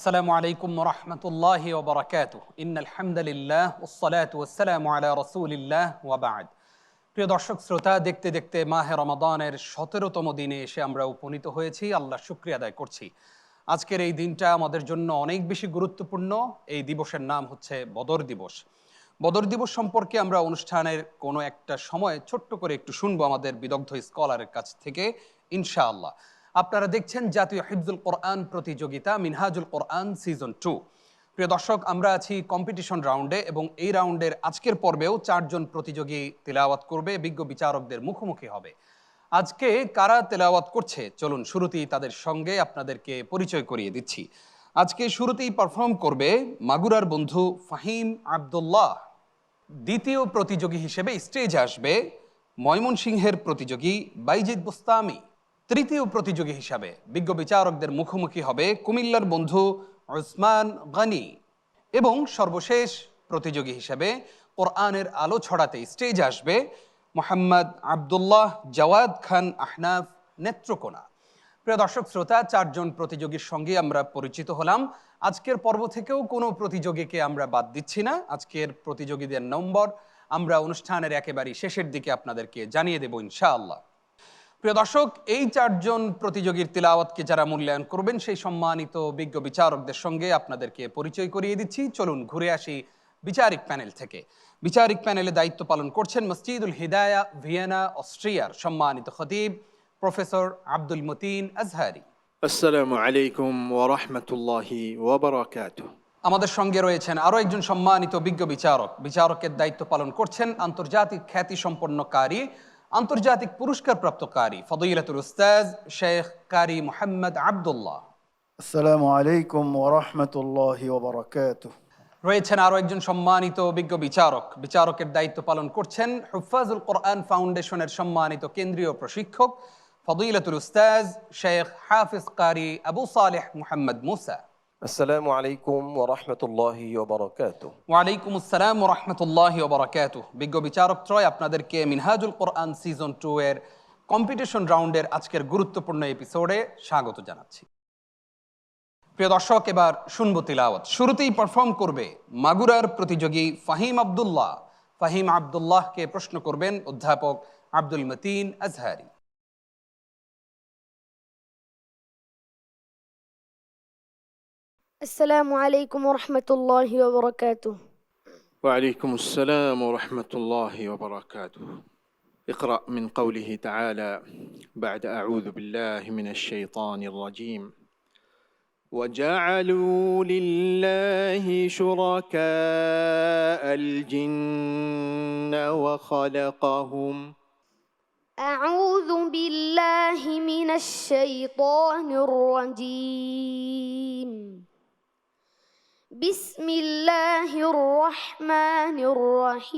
আসসালামু আলাইকুম ওয়া রাহমাতুল্লাহি ওয়া বারাকাতুহু ইন্নাল হামদালিল্লাহ ওয়াস সালাতু ওয়াস সালামু আলা রাসূলিল্লাহ ওয়া বা'দ। প্রিয় দর্শক শ্রোতা, দেখতে দেখতে মাহে রমাদানের ১৭তম দিনে এসে আমরা উপনীত হয়েছি। আল্লাহর শুকরিয়া আদায় করছি। আজকের এই দিনটা আমাদের জন্য অনেক বেশি গুরুত্বপূর্ণ। এই দিবসের নাম হচ্ছে বদর দিবস। বদর দিবস সম্পর্কে আমরা অনুষ্ঠানের কোনো একটা সময় ছোট্ট করে একটু শুনবো আমাদের বিদগ্ধ স্কলারের কাছ থেকে ইনশাআল্লাহ। আপনারা দেখছেন জাতীয় হিফজুল কোরআন প্রতিযোগিতা মিনহাজুল কোরআন সিজন 2। প্রিয় দর্শক, আমরা আছি কম্পিটিশন রাউন্ডে এবং এই রাউন্ডের আজকের পর্বেও 4 জন প্রতিযোগী তিলাওয়াত করবে, বিজ্ঞ বিচারকদের মুখোমুখি হবে। আজকে কারা তেলাওয়াত করছে, চলুন শুরুতেই তাদের সঙ্গে আপনাদেরকে পরিচয় করিয়ে দিচ্ছি। আজকে শুরুতেই পারফর্ম করবে মাগুরার বন্ধু ফাহিম আব্দুল্লাহ। দ্বিতীয় প্রতিযোগী হিসেবে স্টেজে আসবে ময়মনসিংহের প্রতিযোগী বাইজিদ বুস্তামি। তৃতীয় প্রতিযোগী হিসাবে বিজ্ঞ বিচারকদের মুখোমুখি হবে কুমিল্লার বন্ধু ওসমান গনি। এবং সর্বশেষ প্রতিযোগী হিসেবে কোরআনের আলো ছড়াতে স্টেজে আসবে মোহাম্মদ আবদুল্লাহ জাওয়াদ খান আহনাফ নেত্রকোনা। প্রিয় দর্শক শ্রোতা, 4 জন প্রতিযোগীর সঙ্গে আমরা পরিচিত হলাম। আজকের পর্ব থেকেও কোনো প্রতিযোগীকে আমরা বাদ দিচ্ছি না। আজকের প্রতিযোগীদের নম্বর আমরা অনুষ্ঠানের একেবারে শেষের দিকে আপনাদেরকে জানিয়ে দেব ইনশাআল্লাহ। প্রিয় দর্শক, এই 4 জন প্রতিযোগীর তিলাওয়াতকে যারা মূল্যায়ন করবেন সেই সম্মানিত বিজ্ঞ বিচারকদের সঙ্গে আপনাদেরকে পরিচয় করিয়ে দিচ্ছি। চলুন ঘুরে আসি বিচারিক প্যানেল থেকে। বিচারিক প্যানেলে দায়িত্ব পালন করছেন মসজিদুল হিদায়া, ভিয়েনা, অস্ট্রিয়ার সম্মানিত খতিব প্রফেসর আব্দুল মতিন আজহারি। আসসালামু আলাইকুম ওয়া রাহমাতুল্লাহি ওয়া বারাকাতুহু। আমাদের সঙ্গে রয়েছেন আরও একজন সম্মানিত বিজ্ঞ বিচারক। বিচারকের দায়িত্ব পালন করছেন আন্তর্জাতিক খ্যাতি সম্পন্ন কারি, আন্তর্জাতিক পুরস্কার প্রাপ্তকারী ফদিলাতুল উস্তাজ শেখ কারি মুহাম্মদ আব্দুল্লাহ। আসসালামু আলাইকুম ওয়া রাহমাতুল্লাহি ওয়া বারাকাতুহু। রয়েছেন আরও একজন সম্মানিত বিজ্ঞ বিচারক। বিচারকের দায়িত্ব পালন করছেন হুফাজুল কোরআন ফাউন্ডেশনের সম্মানিত কেন্দ্রীয় প্রশিক্ষক ফদিলাতুল উস্তাজ শেখ হাফিজ কারি আবু সালেহ মুহাম্মদ মুসা। আসসালামু আলাইকুম ওয়া রাহমাতুল্লাহি ওয়া বারাকাতুহু। ওয়ালাইকুম আসসালাম ওয়া রাহমাতুল্লাহি ওয়া বারাকাতুহু। বিজ্ঞ বিচারক ত্রয় আপনাদেরকে মিনহাজুল কোরআন সিজন 2 এর কম্পিটিশন রাউন্ডের আজকের গুরুত্বপূর্ণ এপিসোডে স্বাগত জানাচ্ছি। প্রিয় দর্শক, এবার শুনবো তিলাওয়াত। শুরুতেই পারফর্ম করবে মাগুরার প্রতিযোগী ফাহিম আব্দুল্লাহ। ফাহিম আব্দুল্লাহকে প্রশ্ন করবেন অধ্যাপক আব্দুল মতিন আজহারি। السلام عليكم ورحمة الله وبركاته. وعليكم السلام ورحمة الله وبركاته. اقرأ من قوله تعالى بعد أعوذ بالله من الشيطان الرجيم وجعلوا لله شركاء الجن وخلقهم. أعوذ بالله من الشيطان الرجيم. بسم الله الرحمن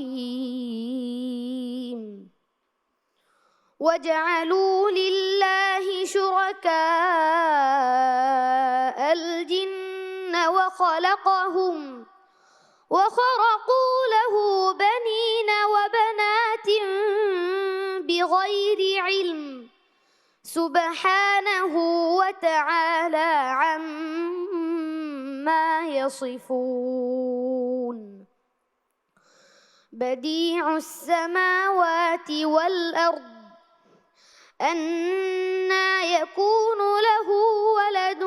الرحيم. وجعلوا لله شركاء الجن وخلقهم وخرقوا له بنين وبنات بغير علم سبحانه وتعالى عما يصفون. بديع السماوات والأرض أنى يكون له ولد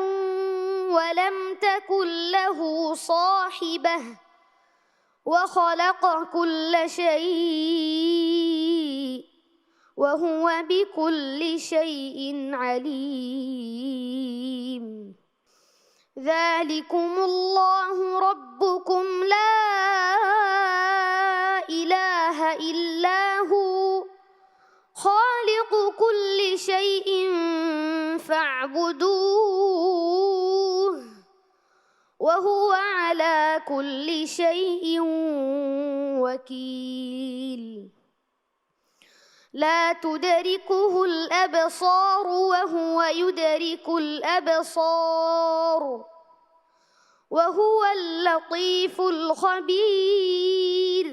ولم تكن له صاحبة وخلق كل شيء وهو بكل شيء عليم. ذلكم الله ربكم لا إله إلا هو خالق كل شيء فاعبدوه وهو على كل شيء وكيل. لا تدركه الأبصار وهو يدرك الأبصار وهو اللطيف الخبير.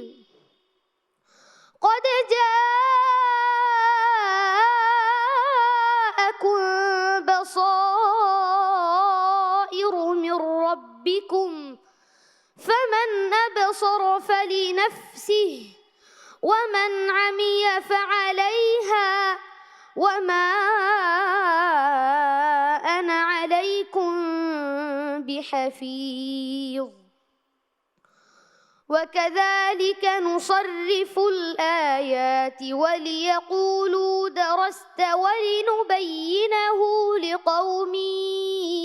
قد جاءكم بصائر من ربكم ربكم فمن أبصر فلنفسه ومن عمي فعليها وما أنا عليكم بحفيظ وكذلك نصرف الآيات وليقولوا درست ولنبينه لقوم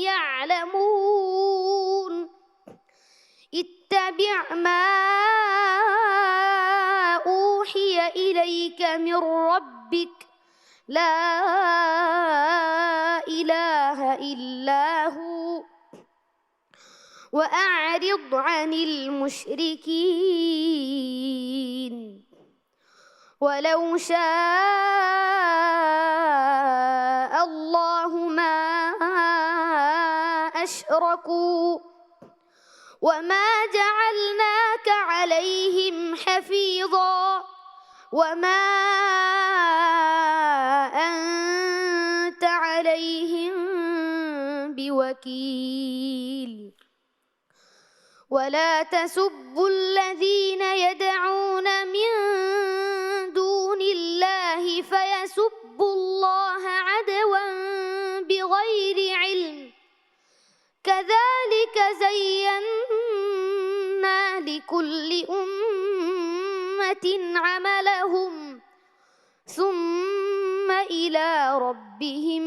يعلمون اتبع ما أوحي إليك من ربك لا إله إلا هو وأعرض عن المشركين ولو شاء الله ما أشركوا وما جعلناك عليهم حفيظا وما أنت عليهم بوكيل ولا تسبوا الذين يدعون من دون الله فيسبوا الله عدوا بغير علم كذلك زينا لكل أمة عملهم ثم إلى ربهم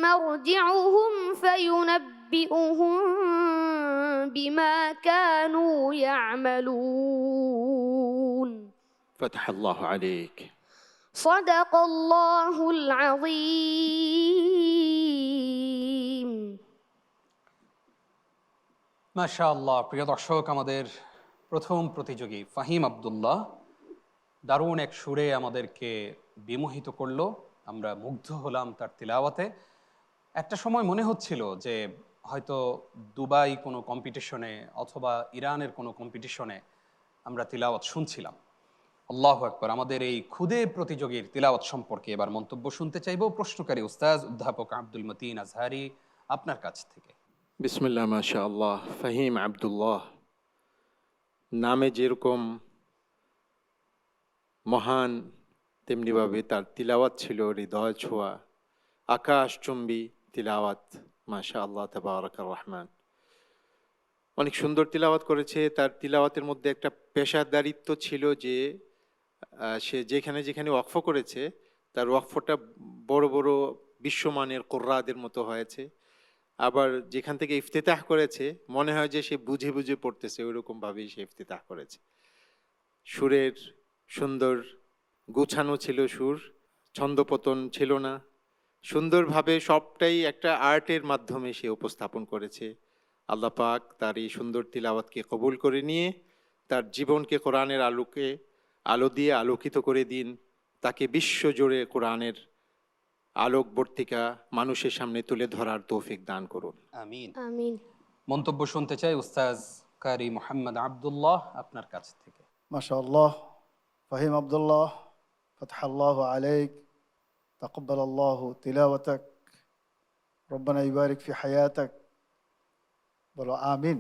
مرجعهم فينبئهم بما كانوا يعملون فتح الله عليك. صدق الله العظيم মাশাআল্লাহ। প্রিয় দর্শক, আমাদের প্রথম প্রতিযোগী ফাহিম আব্দুল্লাহ দারুণ এক সুরে আমাদেরকে বিমোহিত করলো। আমরা মুগ্ধ হলাম তার তিলাওয়াতে। একটা সময় মনে হচ্ছিল যে হয়তো দুবাই কোনো কম্পিটিশনে অথবা ইরানের কোনো কম্পিটিশনে আমরা তিলাওয়াত শুনছিলাম। আল্লাহু আকবার। আমাদের এই খুদে প্রতিযোগীর তিলাওয়াত সম্পর্কে এবার মন্তব্য শুনতে চাইব প্রশ্নকারী উস্তাজ অধ্যাপক আব্দুল মতিন আজহারি আপনার কাছ থেকে। বিসমিল্লাহ, মাশা আল্লাহ। ফাহিম আব্দুল্লাহ নামে যেরকম মহান, তেমনিভাবে তার তিলাওয়াত ছিল হৃদয় ছোঁয়া, আকাশচুম্বী তিলাওয়াত। মাশা আল্লাহ, তাবারাকার রহমান। অনেক সুন্দর তিলাওয়াত করেছে। তার তিলাওয়াতের মধ্যে একটা পেশাদারিত্ব ছিল যে সে যেখানে যেখানে ওয়াকফ করেছে তার ওয়াকফটা বড় বড় বিশ্বমানের কোরআদের মতো হয়েছে। আবার যেখান থেকে ইফতিতাহ করেছে মনে হয় যে সে বুঝে বুঝে পড়তেছে, ওইরকমভাবেই সে ইফতিতাহ করেছে। সুরের সুন্দর গুছানো ছিল সুর, ছন্দপতন ছিল না। সুন্দরভাবে সবটাই একটা আর্টের মাধ্যমে সে উপস্থাপন করেছে। আল্লাহ পাক তার এই সুন্দর তিলাওয়াতকে কবুল করে নিয়ে তার জীবনকে কোরআনের আলো দিয়ে আলোকিত করে দিন। তাকে বিশ্বজুড়ে কোরআনের আলোকবর্তিকা মানুষের সামনে তুলে ধরার তৌফিক দান করুন। আমিন আমিন। মন্তব্য শুনতে চাই উস্তাজ কারি মোহাম্মদ আব্দুল্লাহ আপনার কাছ থেকে। মাশাআল্লাহ। ফাহিম আব্দুল্লাহ, ফাতহাল্লাহু আলাইক, তাকাব্বালাল্লাহু তিলাওয়াতাক, রব্বানা ইবারিক ফি হায়াতাক। বলো আমিন।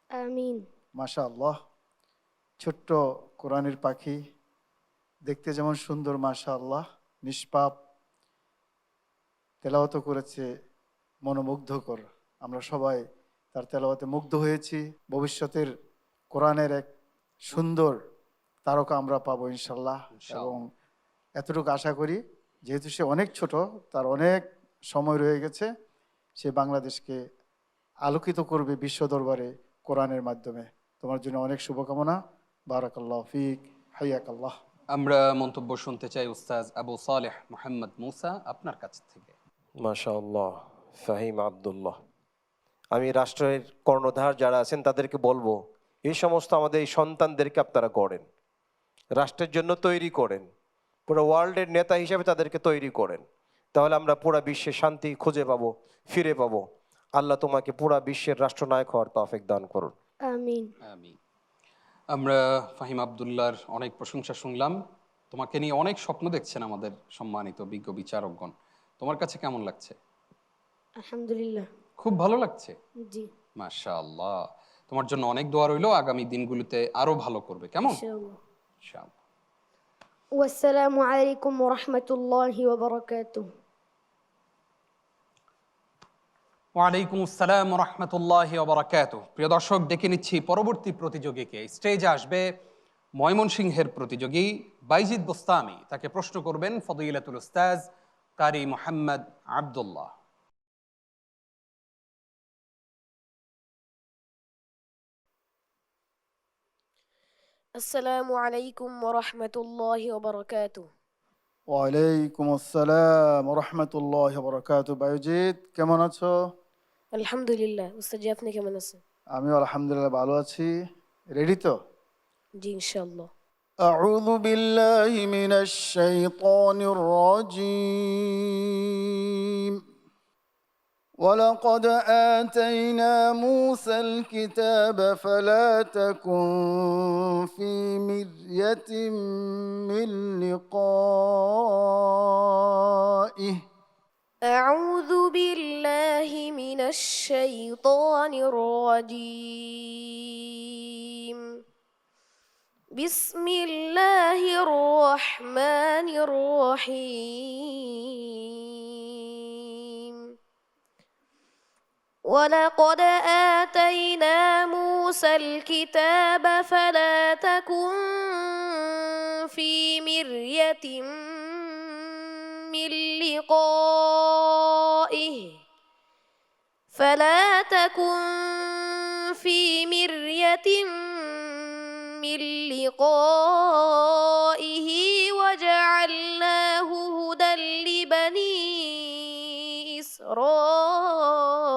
আমিন। মাশাআল্লাহ। ছোট্ট কোরআনের পাখি, দেখতে যেমন সুন্দর, মাশাআল্লাহ, নিষ্পাপ, তেলাওয়াত করেছে মনোমুগ্ধকর। আমরা সবাই তার তেলাওয়াতে মুগ্ধ হয়েছি। ভবিষ্যতের কোরআনের এক সুন্দর তারকা আমরা পাবো ইনশাল্লাহ। এবং এতটুকু আশা করি, যেহেতু সে অনেক ছোট, তার অনেক সময় রয়ে গেছে, সে বাংলাদেশকে আলোকিত করবে বিশ্ব দরবারে কোরআনের মাধ্যমে। তোমার জন্য অনেক শুভকামনা। বারাকাল্লাহ ফিক, হাইয়াকাল্লাহ। আমরা মন্তব্য শুনতে চাই উস্তাজ আবু সালেহ মোহাম্মদ মুসা আপনার কাছ থেকে। মাশাআল্লাহ। ফাহিম আব্দুল্লাহ, আমি রাষ্ট্রের কর্ণধার যারা আছেন তাদেরকে বলবো, এই সমস্ত আমাদের এই সন্তানদেরকে আপনারা করেন, রাষ্ট্রের জন্য তৈরি করেন, পুরো ওয়ার্ল্ডের নেতা হিসেবে তাদেরকে তৈরি করেন। তাহলে আমরা পুরা বিশ্বে শান্তি খুঁজে পাবো, ফিরে পাবো। আল্লাহ তোমাকে পুরা বিশ্বের রাষ্ট্রনায়ক হওয়ার তৌফিক দান করুন। আমিন। আমিন। আমরা ফাহিম আব্দুল্লাহর অনেক প্রশংসা শুনলাম। তোমাকে নিয়ে অনেক স্বপ্ন দেখছেন আমাদের সম্মানিত বিজ্ঞ বিচারকগণ। তোমার কাছে কেমন লাগছে? আলহামদুলিল্লাহ। খুব ভালো লাগছে। জি। মাশাআল্লাহ, তোমার জন্য অনেক দোয়া রইলো, আগামী দিনগুলোতে আরো ভালো করবে, কেমন? ইনশাআল্লাহ। ইনশাআল্লাহ। ওয়াসসালামু আলাইকুম ওয়া রাহমাতুল্লাহি ওয়া বারাকাতুহু। ওয়ালাইকুম আসসালাম রহমতুল্লাহ বারাকাতুহ। প্রিয় দর্শক, ডেকে নিচ্ছি পরবর্তী প্রতিযোগীকে। স্টেজে আসবে ময়মনসিংহের প্রতিযোগী বাইজিদ বোস্তামি। তাকে প্রশ্ন করবেন ফদিলাতুল উস্তাজ কারি মোহাম্মদ আব্দুল্লাহ। السلام عليكم ورحمة الله وبركاته. ওয়ালাইকুম আসসালাম রহমতুল্লাহ বরকাত। বায়ুজিৎ, কেমন আছো? الحمد لله. أستاذ আপনি কেমন আছেন? আমি আলহামদুলিল্লাহ ভালো আছি। রেডি তো? জি ইনশাআল্লাহ। أعوذ بالله من الشيطان الرجيم. ولقد آتينا موسى الكتاب فلا تكن في مرية من لقائه. أعوذ بالله من الشيطان الرجيم. بسم الله الرحمن الرحيم. ولقد آتينا موسى الكتاب فلا تكن في مرية من لقائه فلا تكن في مرية من لقائه وجعلناه هدى لبني إسرائيل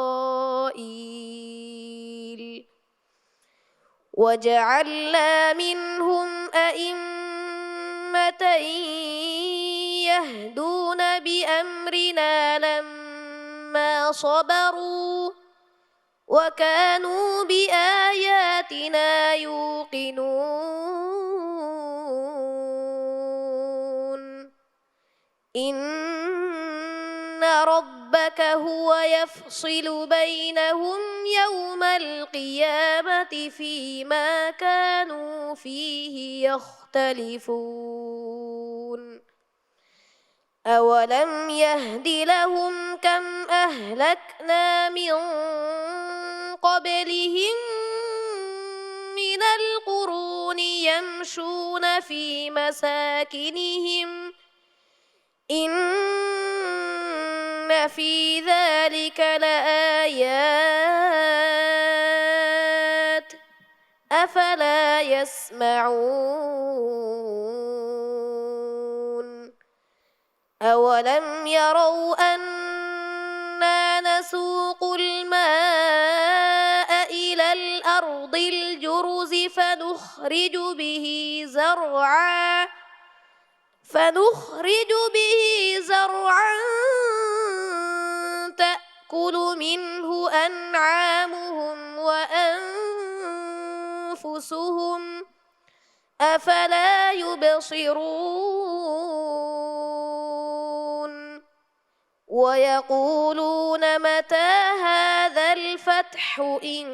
وجعلنا منهم أئمة يهدون بأمرنا لما صبروا وكانوا بآياتنا يوقنون. إن ربك هو يفصل بينهم يوم القيامة فيما كانوا فيه يختلفون. أولم يهد لهم كم أهلكنا من قبلهم من القرون يمشون في مساكنهم إن في ذلك لآيات أفلا يسمعون. أولم يروا أنا نسوق الماء إلى الأرض الجرز فنخرج به زرعا تأكل منه أنعامهم وأنفسهم أفلا يبصرون. ويقولون متى هذا الفتح إن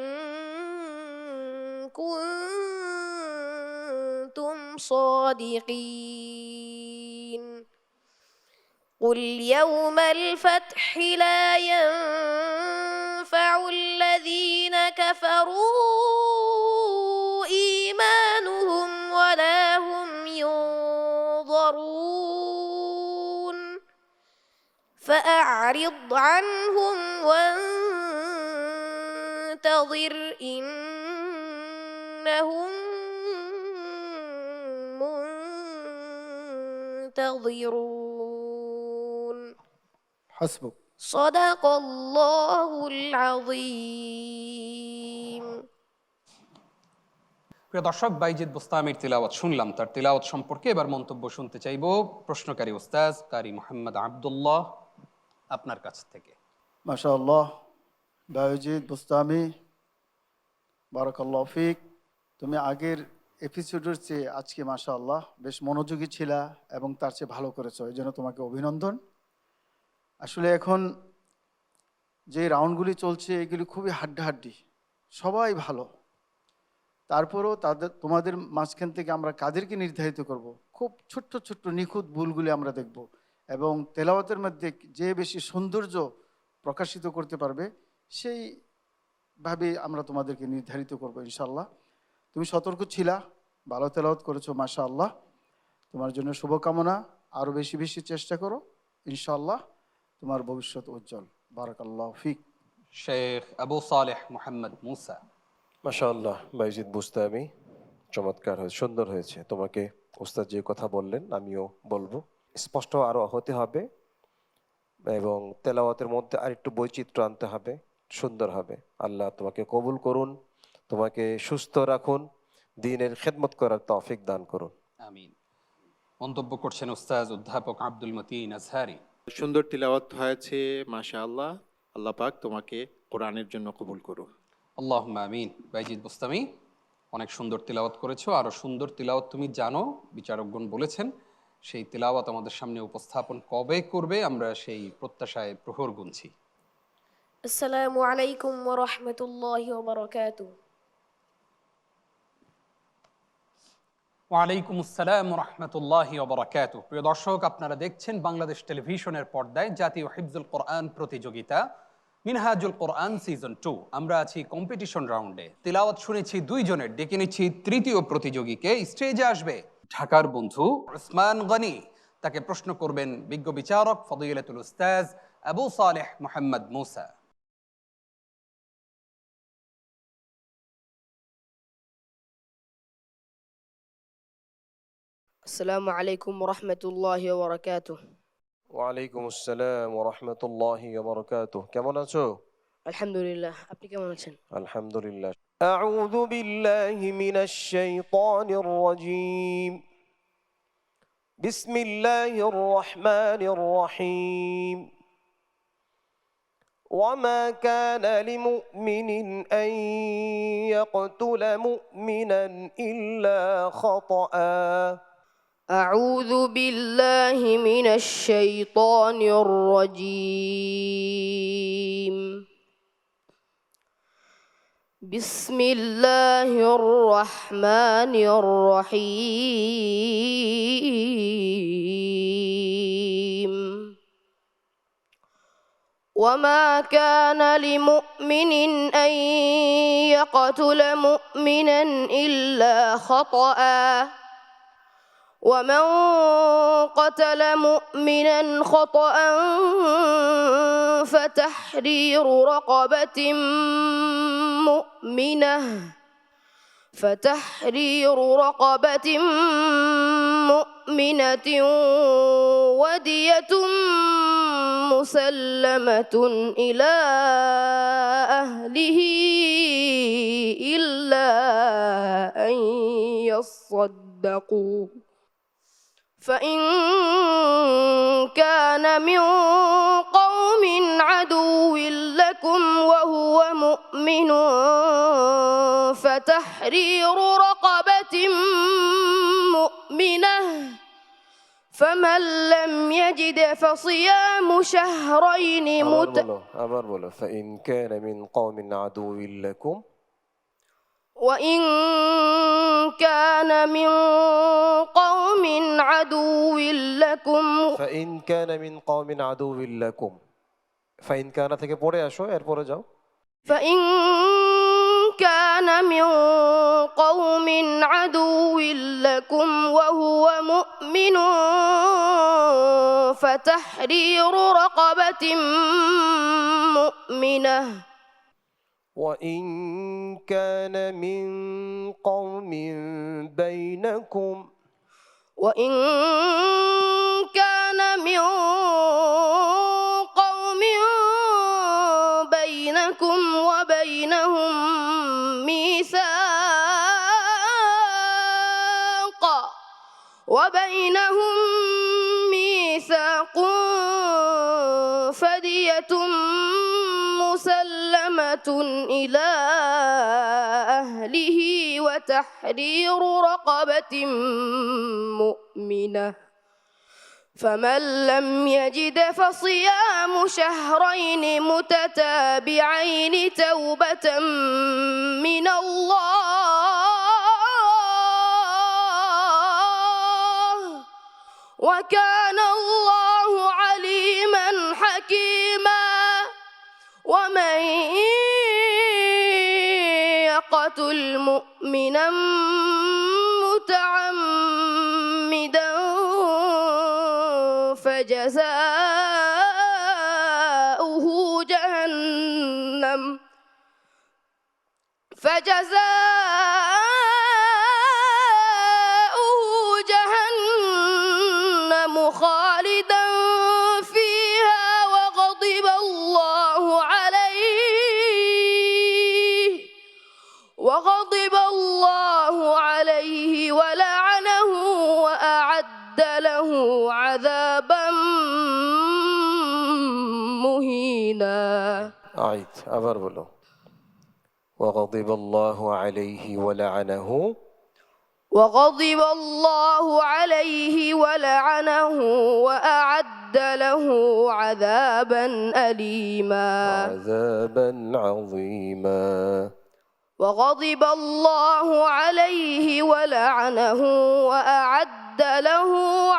كنتم صادقين. قل يوم الفتح لا ينفع الذين كفروا إيمانهم ولا هم ينظرون. فأعرض عنهم وانتظر إنهم منتظرون. حسبك. صدق الله العظيم. প্রিয় দর্শক, বাইজিদ বোস্তামির তিলাওয়াত শুনলাম। তার তিলাওয়াত সম্পর্কে এবার মন্তব্য শুনতে চাইব প্রশ্নকারী উস্তাজ কারি মোহাম্মদ আব্দুল্লাহ আপনার কাছ থেকে। মাশাআল্লাহ, বায়ুজিৎ বুস্তামি, বারাকাল্লাহ ফিক। তুমি আগের এপিসোডের চেয়ে আজকে মাশাআল্লাহ বেশ মনোযোগী ছিলা এবং তার চেয়ে ভালো করেছো, এই জন্য তোমাকে অভিনন্দন। আসলে এখন যে রাউন্ডগুলি চলছে এগুলি খুবই হাড্ডাহাড্ডি, সবাই ভালো, তারপরেও তোমাদের মাঝখান থেকে আমরা কাদেরকে নির্ধারিত করব, খুব ছোট্ট ছোট্ট নিখুঁত ভুলগুলি আমরা দেখব, এবং তেলাওয়াতের মধ্যে যে বেশি সৌন্দর্য প্রকাশিত করতে পারবে সেইভাবে আমরা তোমাদেরকে নির্ধারিত করব ইনশাল্লাহ। তুমি সতর্ক ছিলা, ভালো তেলাওয়াত করেছো, মাশাআল্লাহ। তোমার জন্য শুভকামনা, আরও বেশি বেশি চেষ্টা করো, ইনশাআল্লাহ তোমার ভবিষ্যৎ উজ্জ্বল। বারাকাল্লাহু ফিক। শেখ আবু সালেহ মোহাম্মদ মুসা। মাশাআল্লাহ বাইজিদ বুস্তামি, চমৎকার হয়েছে, সুন্দর হয়েছে। তোমাকে ওস্তাদ যে কথা বললেন আমিও বলবো, স্পষ্ট আরো হতে হবে এবং তেলাওয়াতের মধ্যে আরেকটু বৈচিত্র্য আনতে হবে, সুন্দর হবে। আল্লাহ তোমাকে কবুল করুন, তোমাকে সুস্থ রাখুন, দ্বীনের খেদমত করার তৌফিক দান করুন। আমিন। মন্তব্য করছেন উস্তাদ অধ্যাপক আব্দুল মতিন আজহারি। সুন্দর তিলাওয়াত হয়েছে, মাশাআল্লাহ। আল্লাহ পাক তোমাকে কোরআনের জন্য কবুল করুন। আল্লাহুম্মা আমিন। বাইজিদ বুস্তামি, অনেক সুন্দর তিলাওয়াত করেছো, আরো সুন্দর তিলাওয়াত তুমি জানো, বিচারকগণ বলেছেন। সেই তিলাওয়াত আমাদের সামনে উপস্থাপন কবে করবে, আমরা সেই প্রত্যাশায় প্রহর গুনছি। আসসালামু আলাইকুম ওয়া রাহমাতুল্লাহি ওয়া বারাকাতুহু। ওয়ালাইকুম আসসালাম রহমতুল্লাহি ওবরাকাতুহু। প্রিয় দর্শক, আপনারা দেখছেন বাংলাদেশ টেলিভিশনের পর্দায় জাতীয় হিফজুল কোরআন প্রতিযোগিতা মিনহাজুল কোরআন সিজন 2। আমরা আছি কম্পিটিশন রাউন্ডে। তিলাওয়াত শুনেছি দুইজনের, ডেকে নিচ্ছি তৃতীয় প্রতিযোগীকে। স্টেজে আসবে ঢাকার বন্ধু উসমান গনি। তাকে প্রশ্ন করবেন বিজ্ঞ বিচারক ফদিলাতুল উস্তাজ আবু সালেহ মোহাম্মদ মুসা। আসসালামু আলাইকুম ওয়া রাহমাতুল্লাহি ওয়া বারাকাতুহু। ওয়ালাইকুম আসসালাম ওয়া রাহমাতুল্লাহি ওয়া বারাকাতুহু। কেমন আছো? আলহামদুলিল্লাহ, আপনি কেমন আছেন? আলহামদুলিল্লাহ। আউযু বিল্লাহি মিনাশ শাইতানির রাজীম। বিসমিল্লাহির রহমানির রহিম। وما كان لمؤمن أن يقتل مؤمنا إلا خطأ. أعوذ بالله من الشيطان الرجيم. بسم الله الرحمن الرحيم. وما كان لمؤمن أن يقتل مؤمنا إلا خطأ. ومن قتل مؤمنا خطأ فتحرير رقبة مؤمنة ودية مسلمة إلى أهله إلا أن يصدقوا. فإن كان من قوم عدو لكم وهو مؤمن فتحرير رقبة مؤمنة. فمن لم يجد فصيام شهرين আবার বলো فإن كان من قوم عدو لكم. وإن كان من قوم عدو لكم. فإن كان من قوم عدو لكم. فإن كان থেকে পড়ে আসো, এরপরে যাও। فإن كان من قوم عدو لكم وهو مؤمن فتحرير رقبة مؤمنة. وإن كان من قوم بينكم. وإن كان من قوم بينكم وبينهم ميثاق فدية مسلمة إلى أهله وتحرير رقبة مؤمنة. فمن لم يجد فصيام شهرين متتابعين توبة من الله وكان الله عليما حكيما ومن يقتل مؤمنا متعمدا فجزاؤه جهنم خالدا فيها وغضب الله عليه ولعنه وأعد له عذابا مهينا আইত আবার বলো وغضب الله عليه ولعنه وغضب الله عليه ولعنه وأعد له عذابا أليما عذابا عظيما وغضب الله عليه ولعنه وأعد له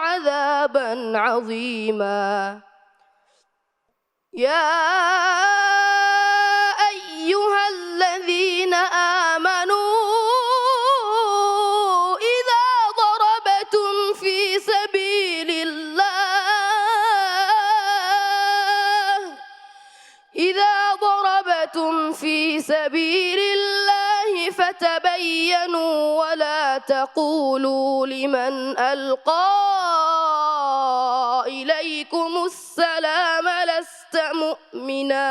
عذابا عظيما يا أيها الذين آمنوا إذا ضربتم في سبيل الله فتبينوا ولا تقولوا لمن ألقى إليكم السلام لست مؤمنا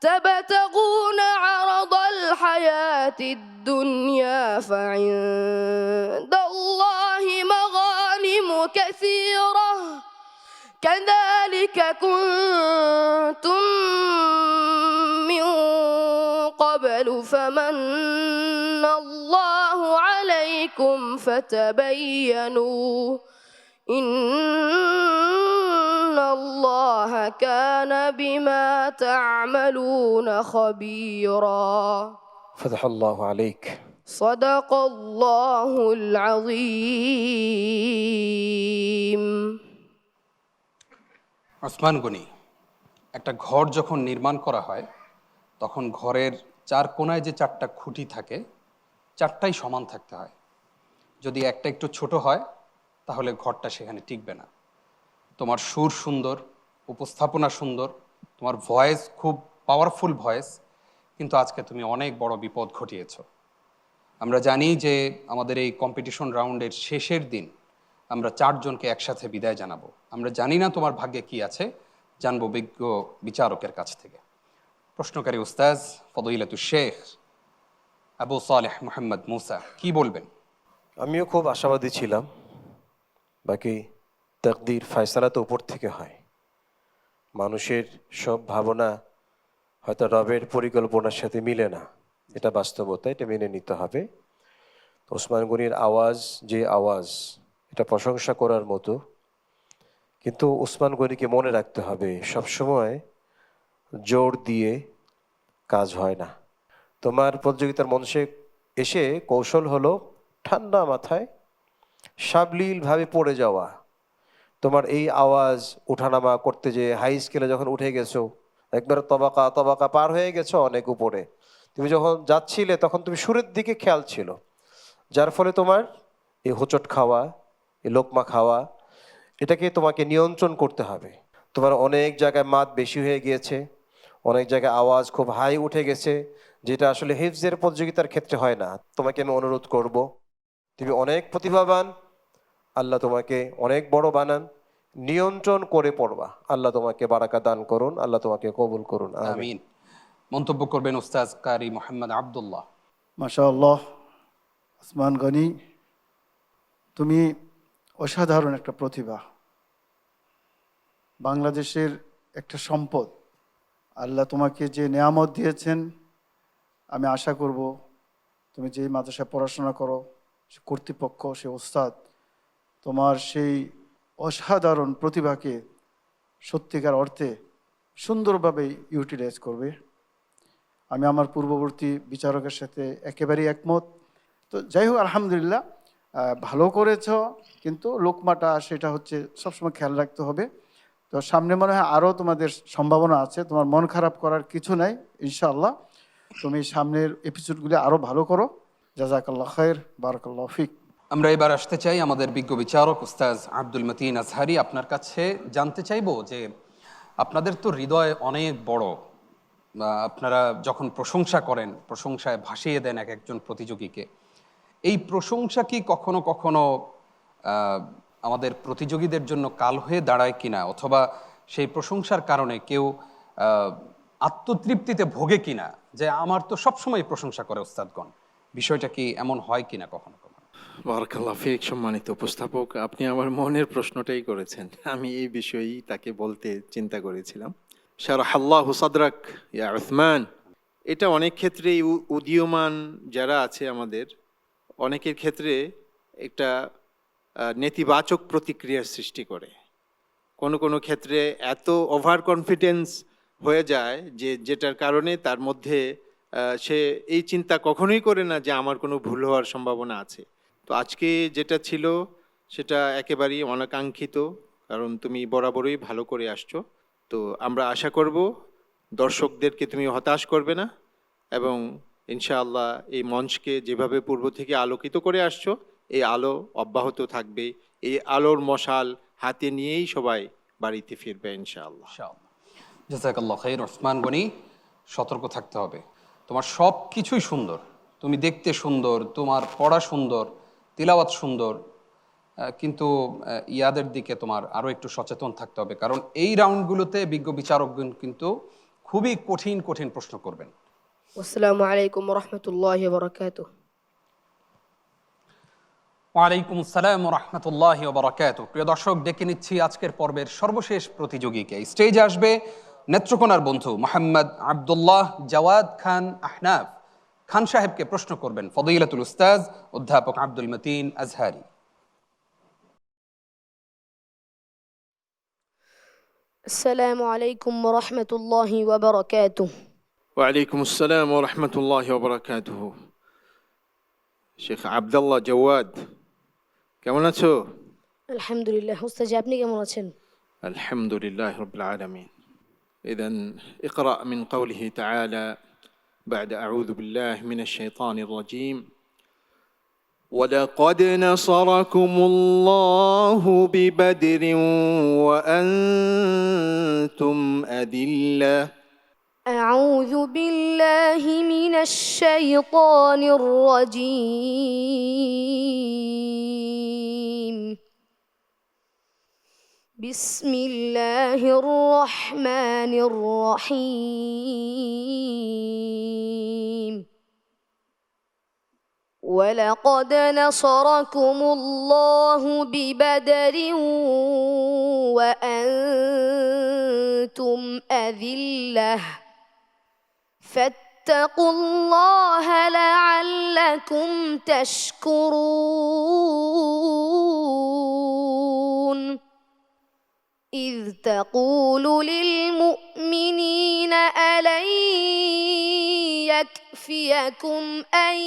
تبتغون عرض الحياة الدنيا فعند الله مغانم كثيرة كذلك كنتم من قبل فمن الله عليكم فتبينوا إن الله كان بما تعملون خبيرا فتح الله عليك صدق الله العظيم ওসমান গনি, একটা ঘর যখন নির্মাণ করা হয় তখন ঘরের চার কোনায় যে চারটা খুঁটি থাকে চারটাই সমান থাকতে হয়। যদি একটা একটু ছোট হয় তাহলে ঘরটা সেখানে টিকবে না। তোমার সুর সুন্দর, উপস্থাপনা সুন্দর, তোমার ভয়েস খুব পাওয়ারফুল ভয়েস, কিন্তু আজকে তুমি অনেক বড় বিপদ ঘটিয়েছ। আমরা জানি যে আমাদের এই কম্পিটিশন রাউন্ডের শেষের দিন আমরা চারজনকে একসাথে বিদায় জানাবো। আমরা জানি না তোমার ভাগ্যে কি আছে, জানবো বিজ্ঞ বিচারকের কাছ থেকে। প্রশ্নকারী উস্তাজ ফদইলাতুশ শেখ আবু সালেহ মোহাম্মদ মুসা, কি বলবেন? আমিও খুব আশাবাদী ছিলাম, বাকি তাকদীর ফয়সালা তো উপর থেকে হয়। মানুষের সব ভাবনা হয়তো রবের পরিকল্পনার সাথে মিলে না, এটা বাস্তবতা, এটা মেনে নিতে হবে। ওসমান গনির আওয়াজ যে আওয়াজ, এটা প্রশংসা করার মতো, কিন্তু ওসমান গনিকে মনে রাখতে হবে সবসময় জোর দিয়ে কাজ হয় না। তোমার প্রতিযোগিতার মঞ্চে এসে কৌশল হলো ঠান্ডা মাথায় সাবলীলভাবে পড়ে যাওয়া। তোমার এই আওয়াজ ওঠানামা করতে যে হাই স্কেলে যখন উঠে গেছো, একবার তবাকা তবাকা পার হয়ে গেছো অনেক উপরে, তুমি যখন যাচ্ছিলে তখন তুমি সুরের দিকে খেয়াল ছিল, যার ফলে তোমার এই হোঁচট খাওয়া, এই লোকমা খাওয়া, এটাকে তোমাকে নিয়ন্ত্রণ করতে হবে। তোমার অনেক জায়গায় মাত বেশি হয়ে গিয়েছে, অনেক জায়গায় আওয়াজ খুব হাই উঠে গেছে, যেটা আসলে হিফজের প্রতিযোগিতার ক্ষেত্রে হয় না। তোমাকে আমি অনুরোধ করব, তুমি অনেক প্রতিভাবান, আল্লাহ তোমাকে অনেক বড় বানান, নিয়ন্ত্রণ করে পড়বা। আল্লাহ তোমাকে বারাকা দান করুন, আল্লাহ তোমাকে কবুল করুন, আমিন। মন্তব্য করবেন উস্তাজ কারি মোহাম্মদ আব্দুল্লাহ। মাশাআল্লাহ, ওসমান গনি, তুমি অসাধারণ একটা প্রতিভা, বাংলাদেশের একটা সম্পদ। আল্লাহ তোমাকে যে নেয়ামত দিয়েছেন, আমি আশা করব তুমি যেই মাদ্রাসায় পড়াশোনা করো, সে কর্তৃপক্ষ, সে ওস্তাদ তোমার সেই অসাধারণ প্রতিভাকে সত্যিকার অর্থে সুন্দরভাবে ইউটিলাইজ করবে। আমি আমার পূর্ববর্তী বিচারকের সাথে একেবারেই একমত। তো যাই হোক, আলহামদুলিল্লাহ, ভালো করেছ, কিন্তু লোকমাটা সেটা হচ্ছে সবসময় খেয়াল রাখতে হবে। তো সামনে মনে হয় আরও তোমাদের সম্ভাবনা আছে, তোমার মন খারাপ করার কিছু নাই। ইনশাআল্লাহ তুমি সামনের এপিসোডগুলি আরও ভালো করো। জাযাকাল্লাহ খায়ের, বারাকাল্লাহ ফিক। আমরা এবার আসতে চাই আমাদের বিজ্ঞ বিচারক উস্তাজ আব্দুল মতিন আজহারি। আপনার কাছে জানতে চাইবো যে আপনাদের তো হৃদয় অনেক বড়, আপনারা যখন প্রশংসা করেন, প্রশংসায় ভাসিয়ে দেন এক একজন প্রতিযোগীকে, এই প্রশংসা কি কখনো কখনো আমাদের প্রতিযোগীদের জন্য কাল হয়ে দাঁড়ায় কিনা, অথবা সেই প্রশংসার কারণে কেউ আত্মতৃপ্তিতে ভোগে কিনা, যে আমার তো সবসময় প্রশংসা করে ওস্তাদগণ, বিষয়টা কি এমন হয় কিনা কখনো কখনো? বারাকাল্লাহ ফিক। সম্মানিত উপস্থাপক, আপনি আমার মনের প্রশ্নটাই করেছেন। আমি এই বিষয়েই তাকে বলতে চিন্তা করেছিলাম। শারাহাল্লাহু সাদরাক ইয়া উসমান। এটা অনেক ক্ষেত্রেই উদীয়মান যারা আছে আমাদের, অনেকের ক্ষেত্রে একটা নেতিবাচক প্রতিক্রিয়ার সৃষ্টি করে। কোনো কোনো ক্ষেত্রে এত ওভার কনফিডেন্স হয়ে যায় যে যেটার কারণে তার মধ্যে সে এই চিন্তা কখনোই করে না যে আমার কোনো ভুল হওয়ার সম্ভাবনা আছে। তো আজকে যেটা ছিল সেটা একেবারেই অনাকাঙ্ক্ষিত, কারণ তুমি বরাবরই ভালো করে আসছো। তো আমরা আশা করব দর্শকদেরকে তুমি হতাশ করবে না, এবং ইনশাআল্লাহ এই মঞ্চকে যেভাবে পূর্ব থেকে আলোকিত করে আসছো, এই আলো অব্যাহত থাকবে। এই আলোর মশাল হাতে নিয়েই সবাই বাড়িতে ফিরবে ইনশাআল্লাহ। জাযাকাল্লাহ খাইর। ওসমান গনি, সতর্ক থাকতে হবে। তোমার সব কিছুই সুন্দর, তুমি দেখতে সুন্দর, তোমার পড়া সুন্দর, তিলাওয়াত সুন্দর, কিন্তু ইয়াদের দিকে তোমার আরও একটু সচেতন থাকতে হবে, কারণ এই রাউন্ডগুলোতে বিজ্ঞ বিচারকগণ কিন্তু খুবই কঠিন কঠিন প্রশ্ন করবেন। আসসালামু আলাইকুম রহমতুল্লাহি ওয়া বারাকাতুহু। ওয়ালাইকুম আসসালাম রহমতুল্লাহি ওয়া বারাকাতুহু। প্রিয় দর্শক, ডেকে নিচ্ছি আজকের পর্বের সর্বশেষ প্রতিযোগীকে। স্টেজে আসবে নেত্রকোনার বন্ধু মোহাম্মদ আব্দুল্লাহ জাওয়াদ খান আহনাফ। খান সাহেবকে প্রশ্ন করবেন ফদিলাতুল উস্তাজ অধ্যাপক আব্দুল মতিন আজহারি। আসসালামু আলাইকুম রহমতুল্লাহি ওয়া বারাকাতুহু। ওয়ালাইকুম আসসালাম ওয়া রাহমাতুল্লাহি ওয়া বারাকাতুহু। শেখ আব্দুল্লাহ জাওয়াদ, কেমন আছো? আলহামদুলিল্লাহ। উস্তাদ জি, আপনি কেমন আছেন? আলহামদুলিল্লাহ রাব্বিল আলামিন। ইদান ইকরা মিন কওলিহি তাআলা بعد أعوذ بالله من الشيطان الرجيم ولقد نصركم الله ببدر وأنتم أذلة. أعوذ بالله من الشيطان الرجيم. بسم الله الرحمن الرحيم. ولقد نصركم الله ببدر وأنتم أذلة فاتقوا الله لعلكم تشكرون. إذ تقول للمؤمنين ألن يكفيكم أن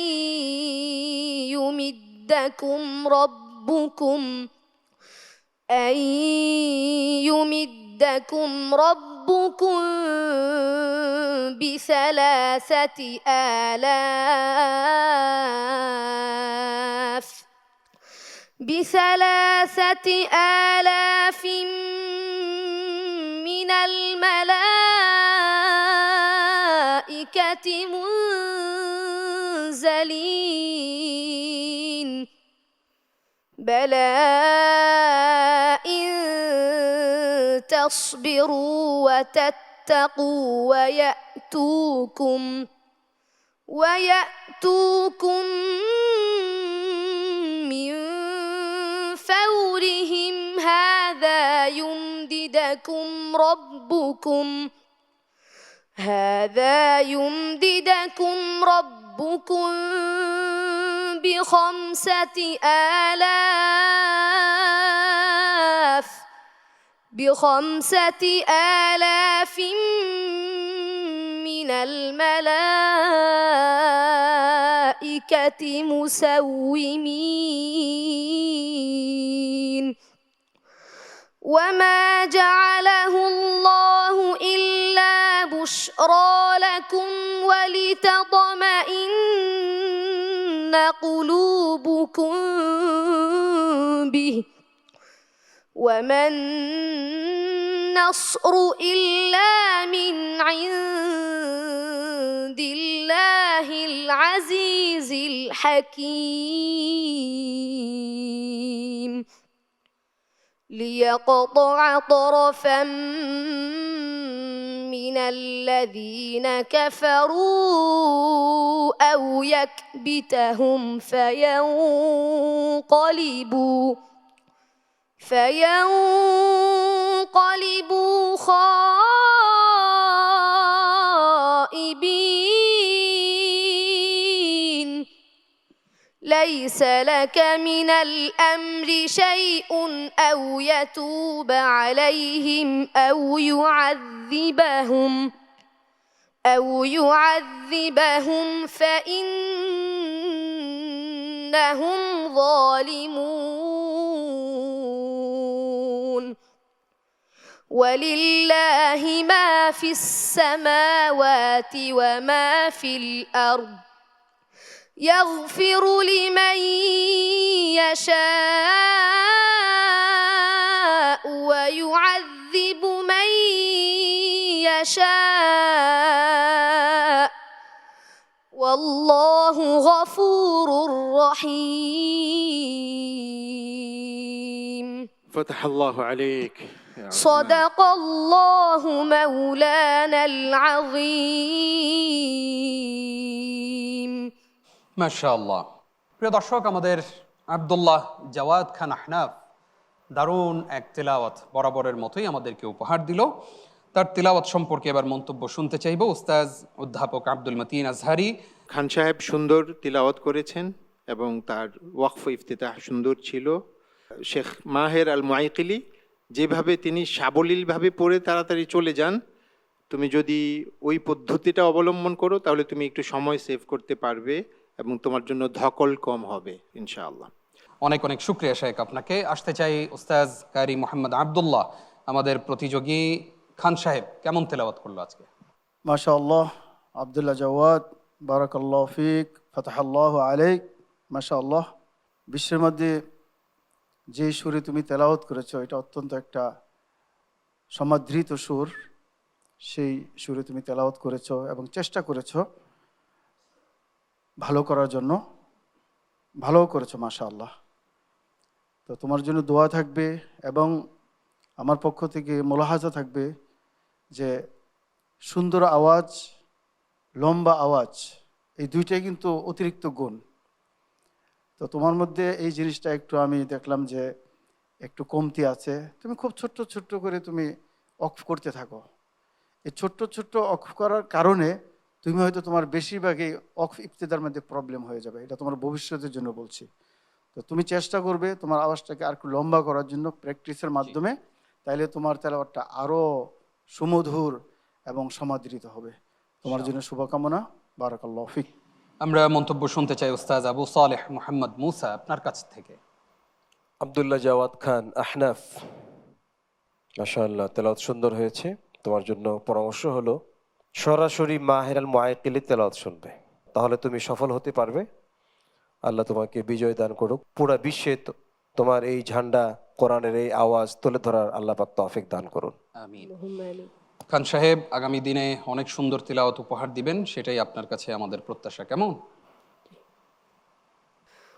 يمدكم ربكم بثلاثة آلاف من الملائكة منزلين. بلى إن تصبروا وتتقوا ويأتوكم من فورهم هذا يمددكم ربكم بخمسة آلاف بخمسة آلاف من الملائكة مسومين وما جعله الله إلا بشرى لكم ولتطمئن قلوبكم به وما النصر إلا من عند الله العزيز الحكيم ليقطع طرفا من الذين كفروا أو يكبتهم فينقلبوا خائبين ليس لك من الأمر شيء أو يتوب عليهم أو يعذبهم فإنهم ظالمون ولله ما في السماوات وما في الأرض يغفر لمن يشاء ويعذب من يشاء والله غفور رحيم فتح الله عليك يا صدق الله مولانا العظيم মাশাআল্লাহ। প্রিয় দর্শক, আমাদের আব্দুল্লাহ জাওয়াদ খান আহনাফ দারুণ এক তিলাওয়াত বরাবরের মতোই আমাদেরকে উপহার দিল। তার তিলাওয়াত সম্পর্কে এবার মন্তব্য শুনতে চাইব উস্তাজ অধ্যাপক আব্দুল মতিন আজহারি। খান সাহেব সুন্দর তিলাওয়াত করেছেন এবং তার ওয়াকফ ইফতিতাহ সুন্দর ছিল। শেখ মাহের আল মুআইকিলি যেভাবে তিনি সাবলীলভাবে পড়ে তাড়াতাড়ি চলে যান, তুমি যদি ওই পদ্ধতিটা অবলম্বন করো তাহলে তুমি একটু সময় সেভ করতে পারবে এবং তোমার জন্য ধকল কম হবে ইনশাআল্লাহ। অনেক অনেক শুকরিয়া শেখ আপনাকে। আসতে চাই উস্তাজ কারি মোহাম্মদ আব্দুল্লাহ, আমাদের প্রতিযোগী খান সাহেব কেমন তেলাওয়াত করলো আজকে? মাশাআল্লাহ, আব্দুল্লাহ জাওয়াদ, বারাকাল্লাহ ফিক, ফাতাহাল্লাহ আলাইক। মাশাআল্লাহ, বিশ্বের মধ্যে যে সুরে তুমি তেলাওয়াত করেছো এটা অত্যন্ত একটা সমাদৃত সুর। সেই সুরে তুমি তেলাওয়াত করেছো এবং চেষ্টা করেছো ভালো করার জন্য, ভালোও করেছো মাশাআল্লাহ। তো তোমার জন্য দোয়া থাকবে এবং আমার পক্ষ থেকে মোলাহাজা থাকবে যে সুন্দর আওয়াজ, লম্বা আওয়াজ, এই দুইটাই কিন্তু অতিরিক্ত গুণ। তো তোমার মধ্যে এই জিনিসটা একটু আমি দেখলাম যে একটু কমতি আছে। তুমি খুব ছোট্ট ছোট্ট করে তুমি অক্ফ করতে থাকো। এই ছোট্ট ছোট্ট অক্ফ করার কারণে তুমি হয়তো তোমার বেশিরভাগই অক্ফ ইফতিদার মধ্যে প্রবলেম হয়ে যাবে। এটা তোমার ভবিষ্যতের জন্য বলছি। তো তুমি চেষ্টা করবে তোমার আওয়াজটাকে আর একটু লম্বা করার জন্য প্র্যাকটিসের মাধ্যমে, তাইলে তোমার তেলাওয়াতটা আরও সুমধুর এবং সমাদৃত হবে। তোমার জন্য শুভকামনা, বারাকাল্লাহু ফিক। আমরা মন্তব্য শুনতে চাই উস্তাজ আবু সালেহ মোহাম্মদ মুসা আপনার কাছ থেকে। আব্দুল্লাহ জাওয়াদ খান আহনাফ, মাশাআল্লাহ তেলাওয়াত সুন্দর হয়েছে। তোমার জন্য পরামর্শ হলো সরাসরি মাহের আল মুআইকিলি তেলাওয়াত শুনবে, তাহলে তুমি সফল হতে পারবে। আল্লাহ তোমাকে বিজয় দান করুক। পুরা বিশ্বে তোমার এই ঝান্ডা, কোরআনের এই আওয়াজ তুলে ধরার আল্লাহ পাক তৌফিক দান করুন। আমিন। খান সাহেব আগামী দিনে অনেক সুন্দর তিলাওয়াত উপহার দিবেন, সেটাই আপনার কাছে আমাদের প্রত্যাশা। কেমন?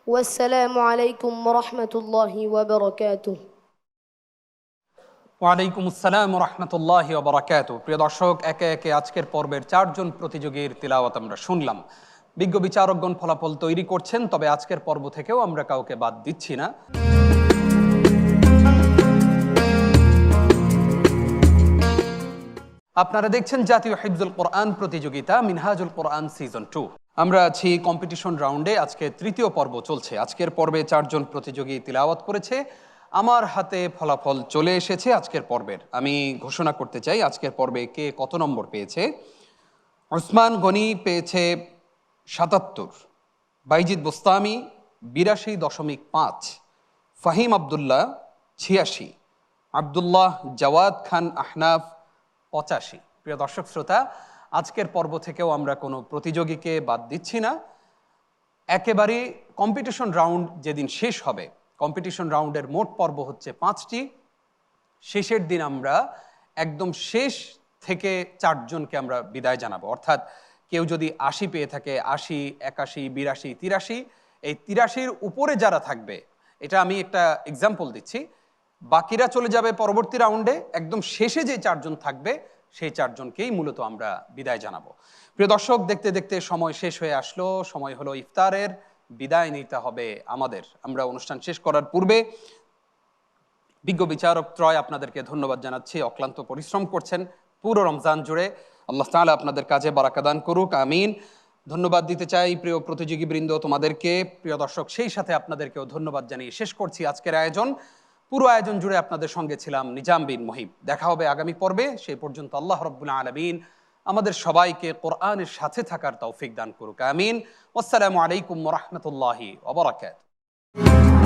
ওয়াসসালামু আলাইকুম ওয়া রাহমাতুল্লাহি ওয়া বারাকাতুহু। ওয়ালাইকুম আসসালাম ওয়া রাহমাতুল্লাহি ওয়া বারাকাতুহু। প্রিয় দর্শক, একে একে আজকের পর্বের 4 জন প্রতিযোগীর তিলাওয়াত আমরা শুনলাম। বিজ্ঞ বিচারকগণ ফলাফল তৈরি করছেন, তবে আজকের পর্ব থেকেও আমরা কাউকে বাদ দিচ্ছি না। আপনারা দেখছেন জাতীয় হিফজুল কোরআন প্রতিযোগিতা মিনহাজুল কোরআন সিজন 2। আমরা আছি কম্পিটিশন রাউন্ডে। আজকে তৃতীয় পর্ব চলছে। আজকের পর্বে 4 জন প্রতিযোগী তিলাওয়াত করেছে। আমার হাতে ফলাফল চলে এসেছে আজকের পর্বের। আমি ঘোষণা করতে চাই আজকের পর্বে কে কত নম্বর পেয়েছে। ওসমান গনি পেয়েছে ৭৭, বাইজিদ বোস্তামি ৮২.৫, ফাহিম আবদুল্লাহ ৮৬, আবদুল্লাহ জাওয়াদ খান আহনাফ ৮৫। প্রিয় দর্শক শ্রোতা, আজকের পর্ব থেকেও আমরা কোনো প্রতিযোগীকে বাদ দিচ্ছি না। একেবারে কম্পিটিশন রাউন্ড যেদিন শেষ হবে, কম্পিটিশন রাউন্ডের মোট পর্ব হচ্ছে ৫টি। শেষের দিন আমরা একদম শেষ থেকে ৪ জনকে আমরা বিদায় জানাবো। অর্থাৎ কেউ যদি ৮০ পেয়ে থাকে, ৮০, ৮১, ৮২, ৮৩, এই ৮৩-র উপরে যারা থাকবে, এটা আমি একটা এক্সাম্পল দিচ্ছি, বাকিরা চলে যাবে পরবর্তী রাউন্ডে। একদম শেষে যে ৪ জন থাকবে সেই ৪ জনকেই মূলত আমরা বিদায় জানাবো। প্রিয় দর্শক, দেখতে দেখতে সময় শেষ হয়ে আসলো। সময় হলো ইফতারের। বিদায় নিতে হবে আমাদের। আমরা অনুষ্ঠান শেষ করার পূর্বে বিজ্ঞ বিচারক ত্রয় আপনাদেরকে ধন্যবাদ জানাচ্ছি। অক্লান্ত পরিশ্রম করছেন পুরো রমজান জুড়ে। আল্লাহ তাআলা আপনাদের কাজে বারাকা দান করুক, আমিন। ধন্যবাদ দিতে চাই প্রিয় প্রতিযোগীবৃন্দ তোমাদেরকে। প্রিয় দর্শক, সেই সাথে আপনাদেরকেও ধন্যবাদ জানিয়ে শেষ করছি আজকের আয়োজন। পুরো আয়োজন জুড়ে আপনাদের সঙ্গে ছিলাম নিজাম বিন মুহিব। দেখা হবে আগামী পর্বে। সেই পর্যন্ত আল্লাহ রাব্বুল আলামিন আমাদের সবাইকে কোরআনের সাথে থাকার তৌফিক দান করুক, আমিন। আসসালামু আলাইকুম ওয়া রাহমাতুল্লাহি ওয়া বারাকাতুহু।